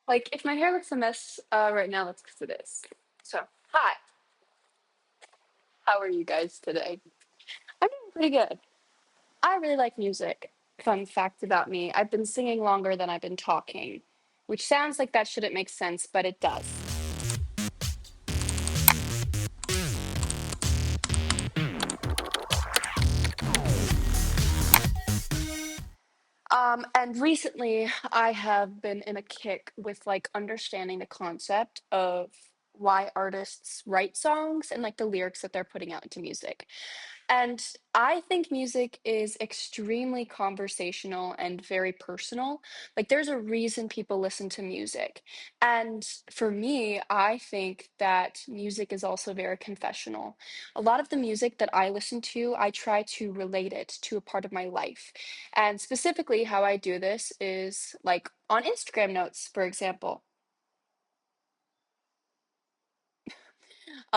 Like, if my hair looks a mess right now, that's because it is. So, hi, how are you guys today? I'm doing pretty good. I really like music. Fun fact about me, I've been singing longer than I've been talking, which sounds like that shouldn't make sense, but it does. And recently I have been in a kick with like understanding the concept of why artists write songs and like the lyrics that they're putting out into music. And I think music is extremely conversational and very personal. Like, there's a reason people listen to music. And for me, I think that music is also very confessional. A lot of the music that I listen to, I try to relate it to a part of my life. And specifically, how I do this is like on Instagram notes, for example.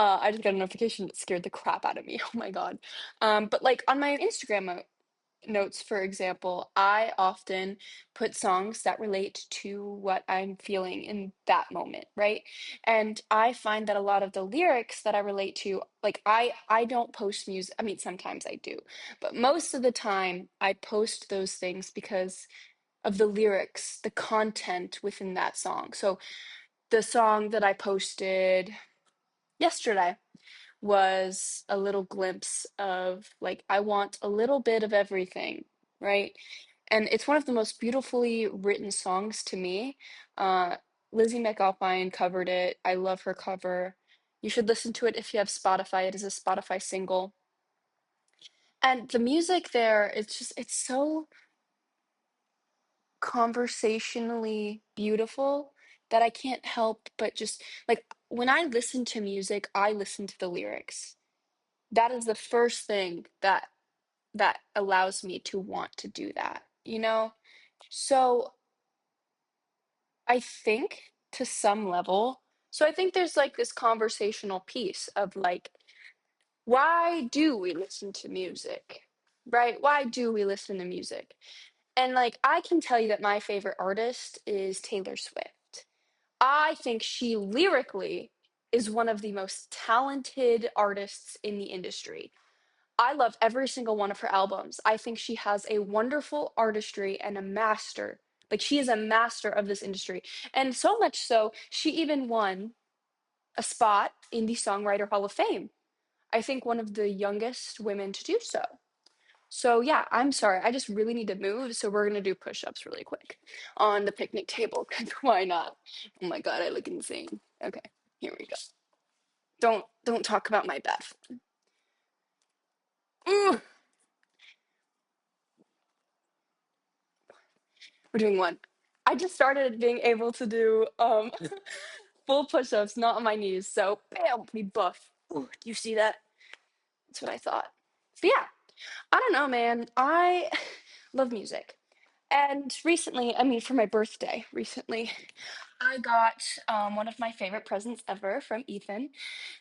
I just got a notification that scared the crap out of me. Oh my God. But like on my Instagram notes, for example, I often put songs that relate to what I'm feeling in that moment, right? And I find that a lot of the lyrics that I relate to, like I don't post music. I mean, sometimes I do, but most of the time I post those things because of the lyrics, the content within that song. So the song that I posted yesterday was a little glimpse of like I want a little bit of everything, right? And it's one of the most beautifully written songs to me. Uh, Lizzie McAlpine covered it. I love her cover. You should listen to it if you have Spotify. It is a Spotify single. And the music there, it's so conversationally beautiful that I can't help but just like when I listen to music, I listen to the lyrics. That is the first thing that allows me to want to do that, you know? So I think to some level, so I think there's like this conversational piece of like, why do we listen to music? Right? Why do we listen to music? And like, I can tell you that my favorite artist is Taylor Swift. I think she lyrically is one of the most talented artists in the industry. I love every single one of her albums. I think she has a wonderful artistry and a master. Like, she is a master of this industry. And so much so, she even won a spot in the Songwriter Hall of Fame. I think one of the youngest women to do so. So, yeah, I'm sorry. I just really need to move. So, we're going to do push ups really quick on the picnic table. 'Cause why not? Oh my God, I look insane. Okay, here we go. Don't talk about my bath. Ooh, we're doing one. I just started being able to do full push-ups, not on my knees. So bam, we buff. Ooh, do you see that? That's what I thought. But yeah, I don't know, man. I love music. And recently, I mean, for my birthday, recently, I got one of my favorite presents ever from Ethan.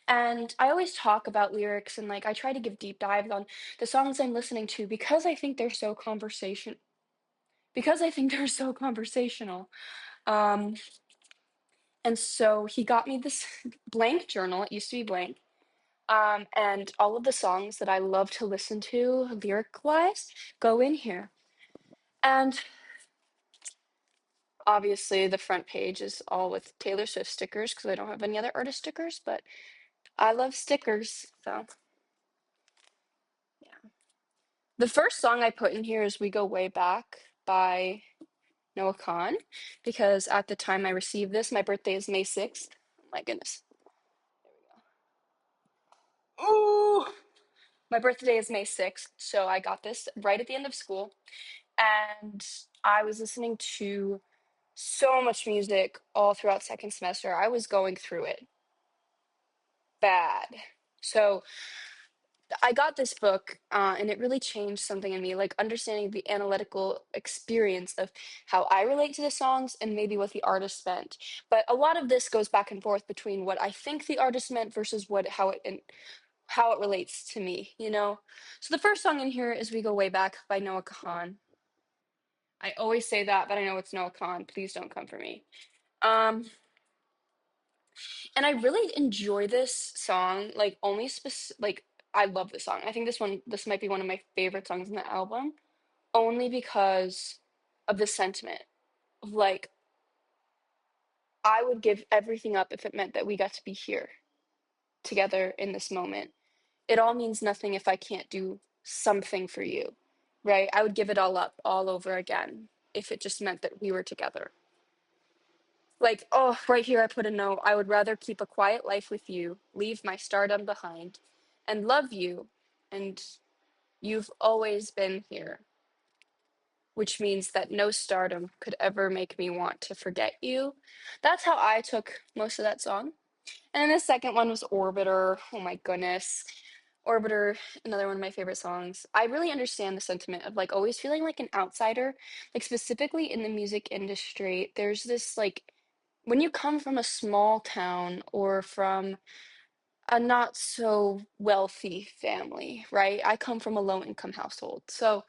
And I always talk about lyrics and like I try to give deep dives on the songs I'm listening to because I think they're so conversational. Um, and so he got me this blank journal. It used to be blank. And all of the songs that I love to listen to lyric wise go in here. And obviously, the front page is all with Taylor Swift stickers because I don't have any other artist stickers, but I love stickers. So, yeah. The first song I put in here is We Go Way Back by Noah Khan because at the time I received this, my birthday is May 6th. Oh my goodness. Ooh! My birthday is May 6th, so I got this right at the end of school. And I was listening to so much music all throughout second semester. I was going through it bad. So I got this book, and it really changed something in me, like understanding the analytical experience of how I relate to the songs and maybe what the artist meant. But a lot of this goes back and forth between what I think the artist meant versus what how it relates to me, you know? So the first song in here is We Go Way Back by Noah Kahan. I always say that, but I know it's Noah Khan. Please don't come for me. Um, and I really enjoy this song, like only like I love this song. I think this might be one of my favorite songs in the album, only because of the sentiment of like I would give everything up if it meant that we got to be here together in this moment. It all means nothing if I can't do something for you, right? I would give it all up all over again if it just meant that we were together. Like, oh, right here I put a note. I would rather keep a quiet life with you, leave my stardom behind, and love you. And you've always been here, which means that no stardom could ever make me want to forget you. That's how I took most of that song. And then the second one was Orbiter. Oh my goodness. Orbiter, another one of my favorite songs. I really understand the sentiment of like always feeling like an outsider, like specifically in the music industry. There's this like when you come from a small town or from a not so wealthy family, right? I come from a low income household. So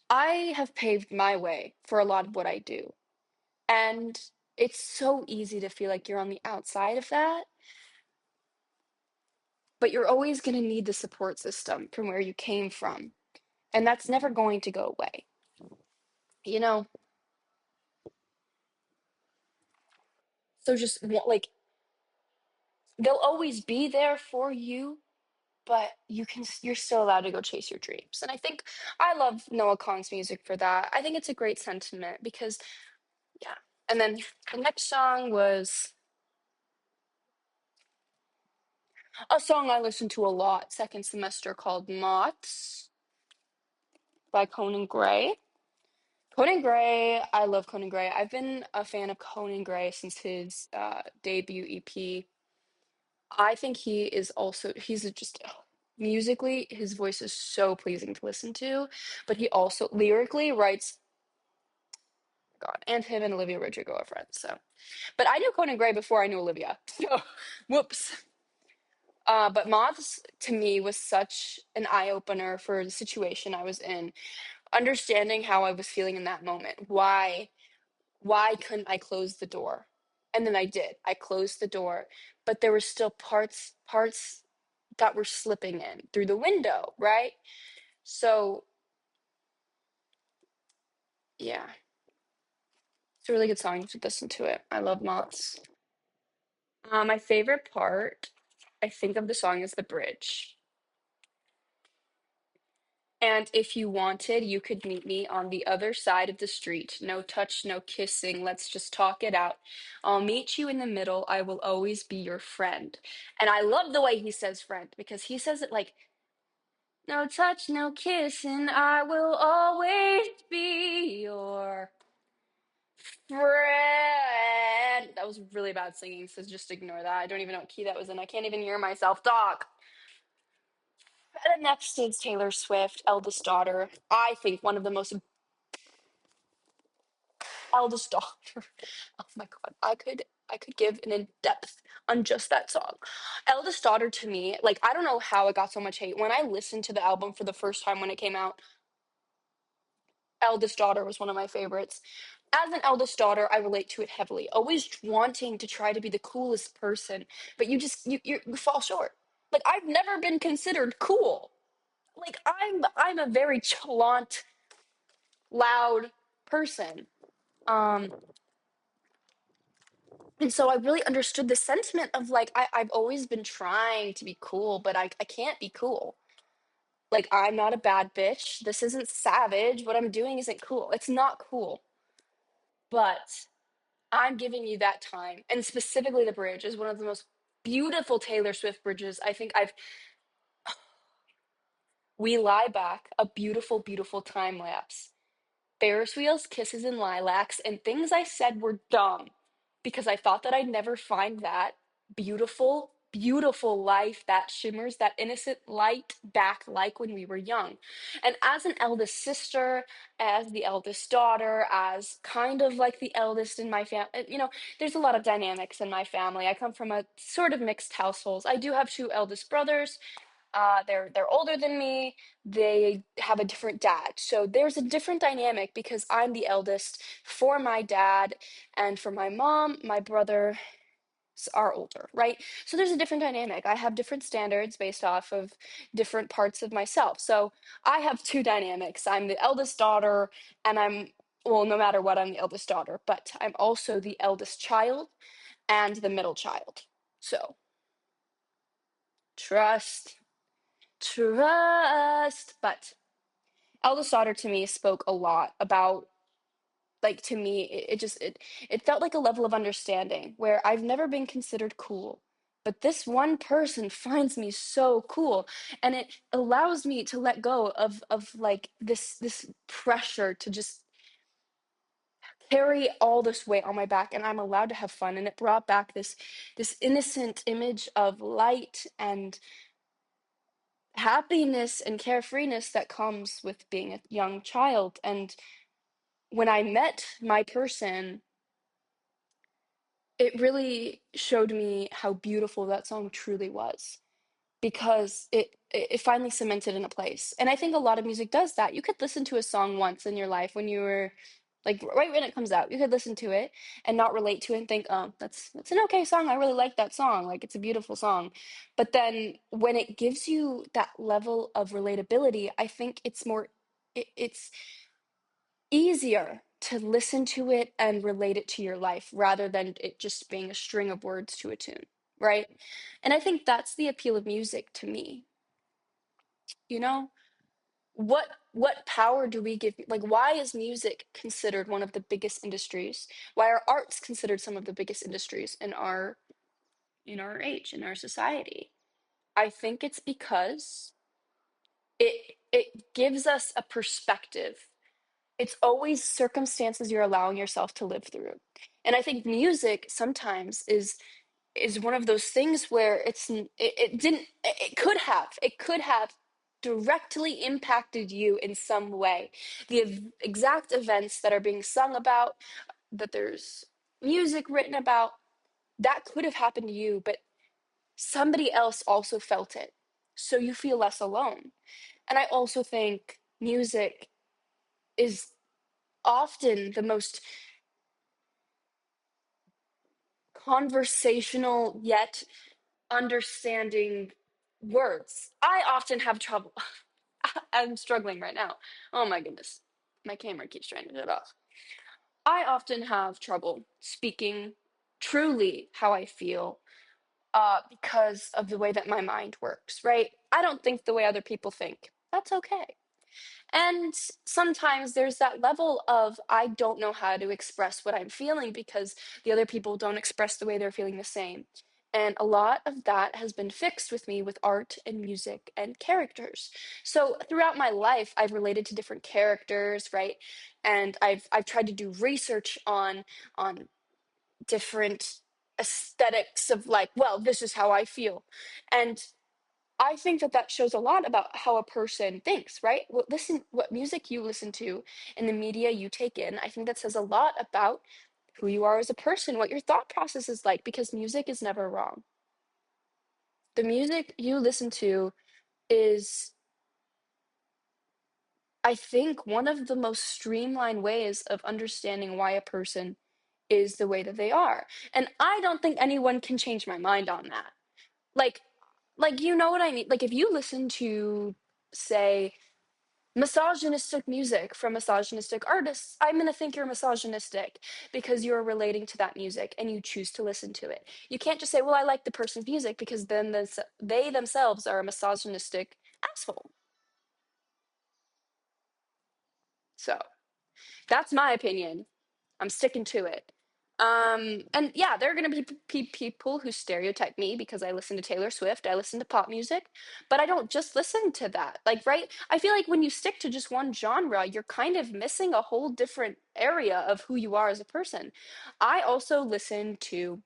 I have paved my way for a lot of what I do. And it's so easy to feel like you're on the outside of that, but you're always going to need the support system from where you came from. And that's never going to go away. You know, so just like they'll always be there for you, but you're still allowed to go chase your dreams. And I think I love Noah Kahan's music for that. I think it's a great sentiment because yeah. And then the next song was a song I listened to a lot second semester called Moths by Conan Gray. Conan Gray, I love Conan Gray. I've been a fan of Conan Gray since his debut EP. I think he's just musically, his voice is so pleasing to listen to, but he also lyrically writes, God, and him and Olivia Rodrigo are friends, so. But I knew Conan Gray before I knew Olivia, so whoops. But Moths to me was such an eye opener for the situation I was in, understanding how I was feeling in that moment. Why couldn't I close the door? And then I did. I closed the door, but there were still parts that were slipping in through the window, right? So, yeah, it's a really good song. You should listen to it. I love Moths. My favorite part, I think, of the song is the bridge. And if you wanted, you could meet me on the other side of the street. No touch, no kissing. Let's just talk it out. I'll meet you in the middle. I will always be your friend. And I love the way he says friend because he says it like, no touch, no kissing. I will always be your friend. That was really bad singing, so just ignore that. I don't even know what key that was in. I can't even hear myself talk. And then next is Taylor Swift, Eldest Daughter. I think one of the most eldest daughter. Oh my god, I could give an in-depth on just that song. Eldest Daughter to me, like I don't know how it got so much hate. When I listened to the album for the first time when it came out, Eldest Daughter was one of my favorites. As an eldest daughter, I relate to it heavily. Always wanting to try to be the coolest person, but you fall short. Like I've never been considered cool. Like I'm a very chalant, loud person. Um And so I really understood the sentiment of like, I've always been trying to be cool, but I can't be cool. Like, I'm not a bad bitch. This isn't savage. What I'm doing isn't cool. It's not cool. But I'm giving you that time. And specifically, the bridge is one of the most beautiful Taylor Swift bridges I think I've. We lie back, a beautiful, beautiful time lapse. Ferris wheels, kisses, and lilacs, and things I said were dumb because I thought that I'd never find that beautiful, beautiful life that shimmers, that innocent light back like when we were young. And as an eldest sister, as the eldest daughter, as kind of like the eldest in my family, there's a lot of dynamics in my family. I come from a sort of mixed household. I do have two eldest brothers, They're older than me. They have a different dad. So there's a different dynamic because I'm the eldest for my dad, and for my mom, my brother are older, right? So there's a different dynamic. I have different standards based off of different parts of myself. So I have two dynamics. I'm the eldest daughter, and well, no matter what, I'm the eldest daughter, but I'm also the eldest child and the middle child. So trust, trust. But eldest daughter to me spoke a lot about, like, to me it felt like a level of understanding where I've never been considered cool, but this one person finds me so cool, and it allows me to let go of like this pressure to just carry all this weight on my back, and I'm allowed to have fun. And it brought back this innocent image of light and happiness and carefreeness that comes with being a young child. And when I met my person, it really showed me how beautiful that song truly was, because it finally cemented in a place. And I think a lot of music does that. You could listen to a song once in your life when you were like right when it comes out. You could listen to it and not relate to it and think, "Oh, that's an okay song. I really like that song. Like, it's a beautiful song." But then when it gives you that level of relatability, I think it's easier to listen to it and relate it to your life rather than it just being a string of words to a tune, right? And I think that's the appeal of music to me. You know, what power do we give, like, why is music considered one of the biggest industries? Why are arts considered some of the biggest industries in our age, in our society? I think it's because it gives us a perspective. It's always circumstances you're allowing yourself to live through. And I think music sometimes is one of those things where it could have directly impacted you in some way. The exact events that are being sung about, that there's music written about, that could have happened to you, but somebody else also felt it. So you feel less alone. And I also think music is often the most conversational yet understanding words. I often have trouble. I'm struggling right now. Oh my goodness. My camera keeps trying to shut off. I often have trouble speaking truly how I feel, because of the way that my mind works, right? I don't think the way other people think. That's okay. And sometimes there's that level of I don't know how to express what I'm feeling because the other people don't express the way they're feeling the same. And a lot of that has been fixed with me with art and music and characters. So throughout my life, I've related to different characters, right? And I've tried to do research on different aesthetics of, like, well, this is how I feel. And I think that that shows a lot about how a person thinks, right? What music you listen to and the media you take in, I think that says a lot about who you are as a person, what your thought process is like, because music is never wrong. The music you listen to is, I think, one of the most streamlined ways of understanding why a person is the way that they are. And I don't think anyone can change my mind on that. Like, you know what I mean? Like, if you listen to, say, misogynistic music from misogynistic artists, I'm going to think you're misogynistic because you're relating to that music and you choose to listen to it. You can't just say, well, I like the person's music, because then they themselves are a misogynistic asshole. So that's my opinion. I'm sticking to it. And yeah, there are going to be people who stereotype me because I listen to Taylor Swift, I listen to pop music, but I don't just listen to that. Like, right? I feel like when you stick to just one genre, you're kind of missing a whole different area of who you are as a person. I also listen to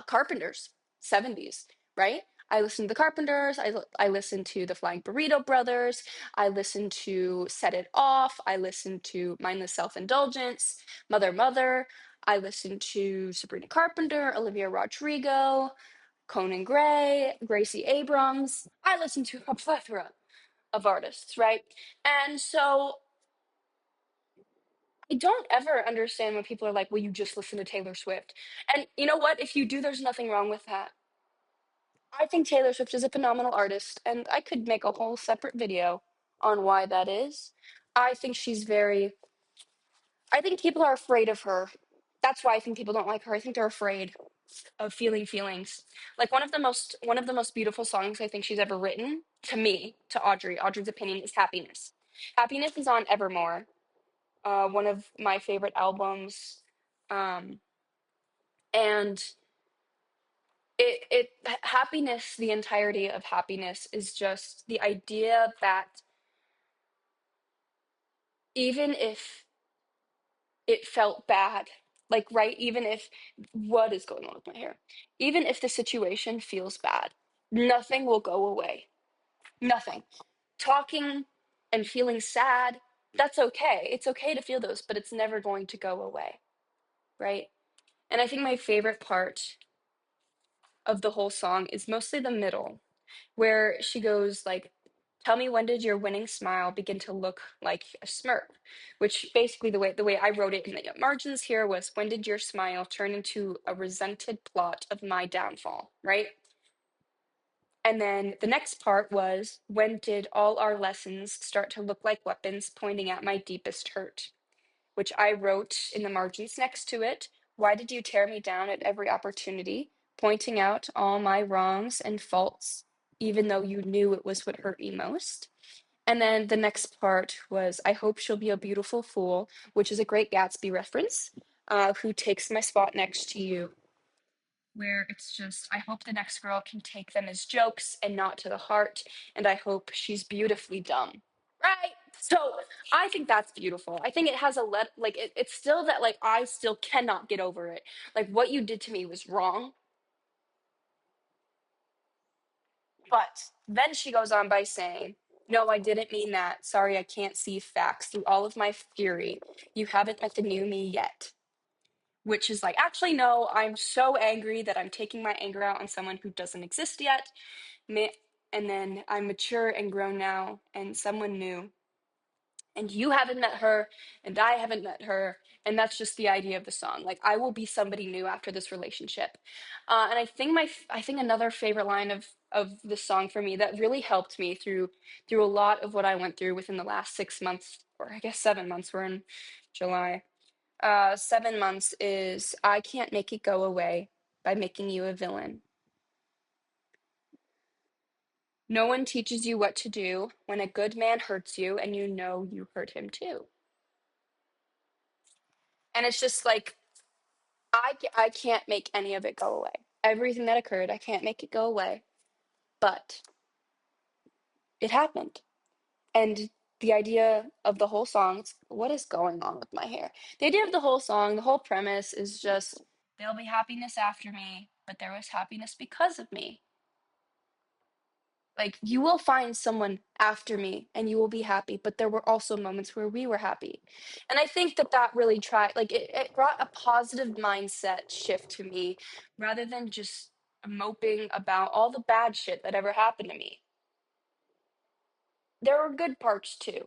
Carpenters, 70s, right? I listen to the Carpenters. I listen to the Flying Burrito Brothers. I listen to Set It Off. I listen to Mindless Self Indulgence, Mother Mother. I listen to Sabrina Carpenter, Olivia Rodrigo. Conan Gray, Gracie Abrams. I listen to a plethora of artists, right? And so I don't ever understand when people are like, well, you just listen to Taylor Swift. And you know what? If you do, there's nothing wrong with that. I think Taylor Swift is a phenomenal artist, and I could make a whole separate video on why that is. I think she's very, I think people are afraid of her. That's why I think people don't like her. I think they're afraid of feeling feelings. Like one of the most beautiful songs I think she's ever written to me, to Audrey's opinion is Happiness. Happiness is on Evermore, one of my favorite albums. Um, and happiness, the entirety of happiness is just the idea that even if it felt bad, like, right, even if what is going on with my hair, even if the situation feels bad, nothing will go away. Nothing. Talking and feeling sad, that's okay. It's okay to feel those, but it's never going to go away, right? And I think my favorite part of the whole song is mostly the middle, where she goes like, tell me, when did your winning smile begin to look like a smirk? Which basically, the way I wrote it in the margins here was, when did your smile turn into a resented plot of my downfall, right? And then the next part was, when did all our lessons start to look like weapons pointing at my deepest hurt? Which I wrote in the margins next to it. Why did you tear me down at every opportunity, pointing out all my wrongs and faults, even though you knew it was what hurt me most? And then the next part was, I hope she'll be a beautiful fool, which is a great Gatsby reference, who takes my spot next to you, where it's just, I hope the next girl can take them as jokes and not to the heart, and I hope she's beautifully dumb. Right? So I think that's beautiful. I think it has like it's still that, like, I still cannot get over it. Like, what you did to me was wrong. But then she goes on by saying, no, I didn't mean that. Sorry, I can't see facts through all of my fury. You haven't met the new me yet. Which is like, actually, no, I'm so angry that I'm taking my anger out on someone who doesn't exist yet. And then I'm mature and grown now, and someone new. And you haven't met her, and I haven't met her. And that's just the idea of the song. Like, I will be somebody new after this relationship. And I think another favorite line of the song for me that really helped me through a lot of what I went through within the last 6 months, or I guess 7 months. We're in July. 7 months is, I can't make it go away by making you a villain. No one teaches you what to do when a good man hurts you and you know you hurt him too. And it's just like, I can't make any of it go away. Everything that occurred, I can't make it go away. But it happened. And the idea of the whole song, what is going on with my hair? The idea of the whole song, the whole premise is just, there'll be happiness after me, but there was happiness because of me. Like, you will find someone after me and you will be happy, but there were also moments where we were happy. And I think that really like, it brought a positive mindset shift to me, rather than just moping about all the bad shit that ever happened to me. There were good parts too.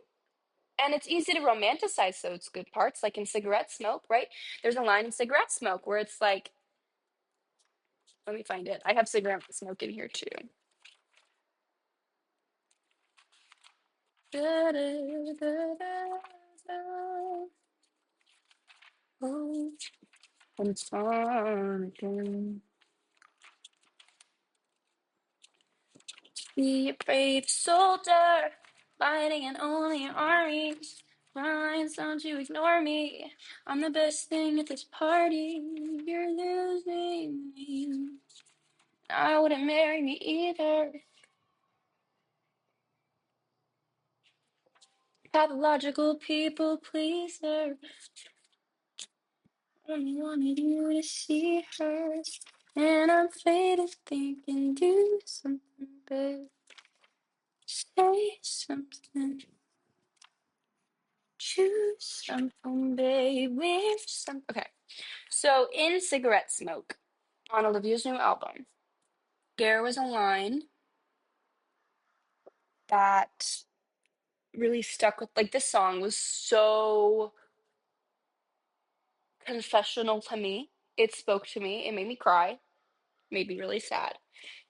And it's easy to romanticize those good parts, like in Cigarette Smoke, right? There's a line in Cigarette Smoke where it's like, let me find it. I have Cigarette Smoke in here too. Oh, and it's on again. Be a brave soldier, fighting in only your armies. Lines, don't you ignore me. I'm the best thing at this party. You're losing me. I wouldn't marry me either. Pathological people pleaser. Only wanted you to see her. And I'm faded thinking, do something, babe. Say something. Choose something, baby. Okay. So in Cigarette Smoke, on Olivia's new album, there was a line that really stuck with, like, this song was so confessional to me. It spoke to me. It made me cry, made me really sad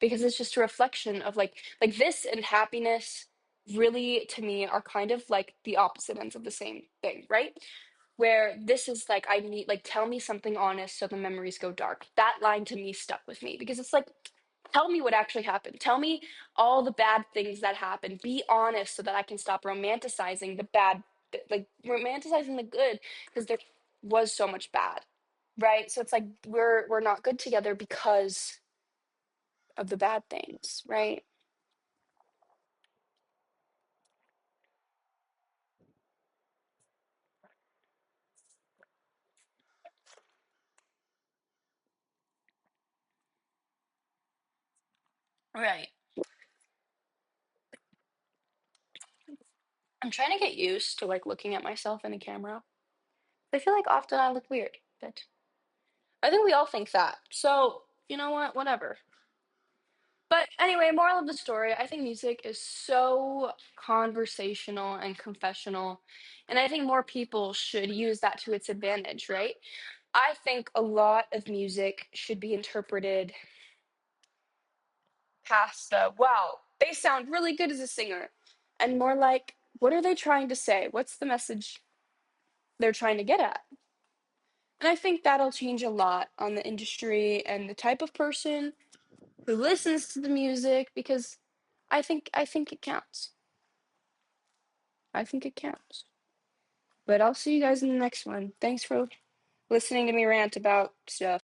because it's just a reflection of like this and happiness really to me are kind of like the opposite ends of the same thing, right? Where this is like I need like tell me something honest so the memories go dark. That line to me stuck with me because it's like tell me what actually happened. Tell me all the bad things that happened. Be honest so that I can stop romanticizing the bad, like romanticizing the good because there was so much bad, right? So it's like we're not good together because of the bad things, right? Right. I'm trying to get used to like looking at myself in a camera. I feel like often I look weird, but I think we all think that. So, you know what? Whatever. But anyway, moral of the story, I think music is so conversational and confessional. And I think more people should use that to its advantage, right? I think a lot of music should be interpreted past the wow, they sound really good as a singer, and more like, what are they trying to say? What's the message they're trying to get at? And I think that'll change a lot on the industry and the type of person who listens to the music because I think it counts. I think it counts. But I'll see you guys in the next one. Thanks for listening to me rant about stuff.